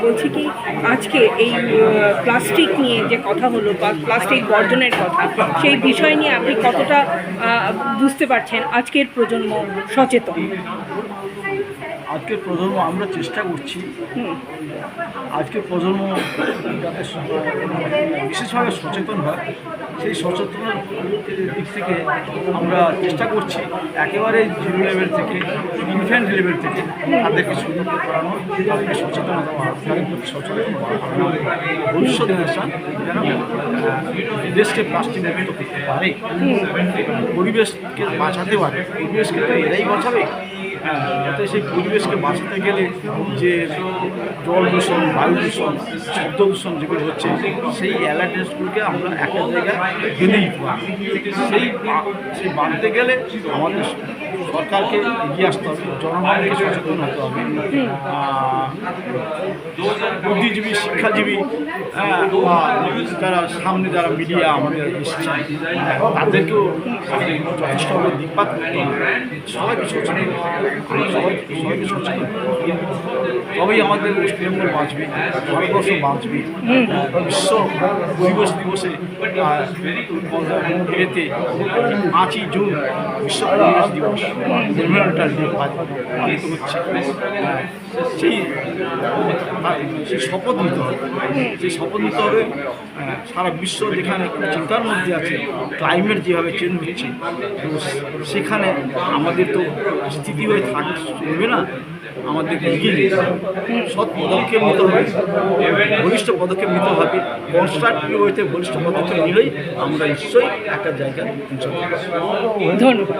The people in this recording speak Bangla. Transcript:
বলছি কি আজকে এই প্লাস্টিক নিয়ে যে কথা হলো বা প্লাস্টিক বর্জনের কথা, সেই বিষয় নিয়ে আপনি কতটা বুঝতে পারছেন আজকের প্রজন্ম সচেতন? আজকের প্রজন্ম আমরা চেষ্টা করছি আজকের প্রজন্ম যাতে বিশেষভাবে সচেতন হয়, সেই সচেতনের দিক থেকে আমরা চেষ্টা করছি একেবারে জিরো লেভেল থেকে, ইনফ্যান্ট লেভেল থেকে তাদেরকে সুযোগ করানো, তাদেরকে সচেতনতা তাদের প্রতি সচেতন বাড়ানো। ভবিষ্যৎ জেনারেশন যেন দেশকে প্লাস্টিক মুক্ত করতে পারে, পরিবেশকে বাঁচাতে পারে। পরিবেশকে তো এরাই বাঁচাবে, যাতে সেই পরিবেশকে বাঁচাতে গেলে যে জল দূষণ, বায়ু দূষণ, শব্দ দূষণ যেগুলো হচ্ছে, সেই অ্যালার্টনেসগুলোকে আমরা একটা জায়গায় বেঁধে দিতে পারি। সেই বাঁধতে গেলে আমাদের সরকারকে এগিয়ে আসতে হবে, জনগণকে সচেতন হতে হবে, বুদ্ধিজীবী, শিক্ষাজীবী, যারা সামনে যারা মিডিয়া আমাদের এসেছে তাদেরকেও যথেষ্টভাবে দিকপাত করতে হবে। সবাইকে সচেতন, সবাইকে সচেতন, তবেই আমাদের ওয়েস্ট বেঙ্গল বাঁচবে, ভারতবর্ষ বাঁচবে। বিশ্ব পরিবেশ দিবসে এতে 5ই জুন বিশ্ব পরিবেশ দিবস, এনভায়রনমেন্টাল ডে পালিত হচ্ছে। সেই শপথ নিতে হবে, সেই শপথ নিতে হবে। সারা বিশ্ব যেখানে চিন্তার মধ্যে আছে, ক্লাইমেট যেভাবে চেঞ্জ হচ্ছে, সেখানে আমাদের তো স্থিতি হয়ে চলবে না, আমাদেরকে এগিয়ে যেতে হবে, সৎ পদক্ষেপ নিতে হবে, বলিষ্ঠ পদক্ষেপ নিতে হবে। কনস্ট্রাকটিভ ওয়েতে বলিষ্ঠ পদক্ষেপ নিলেই আমরা নিশ্চয়ই একটা জায়গায় পৌঁছাতে পারব। ধন্যবাদ।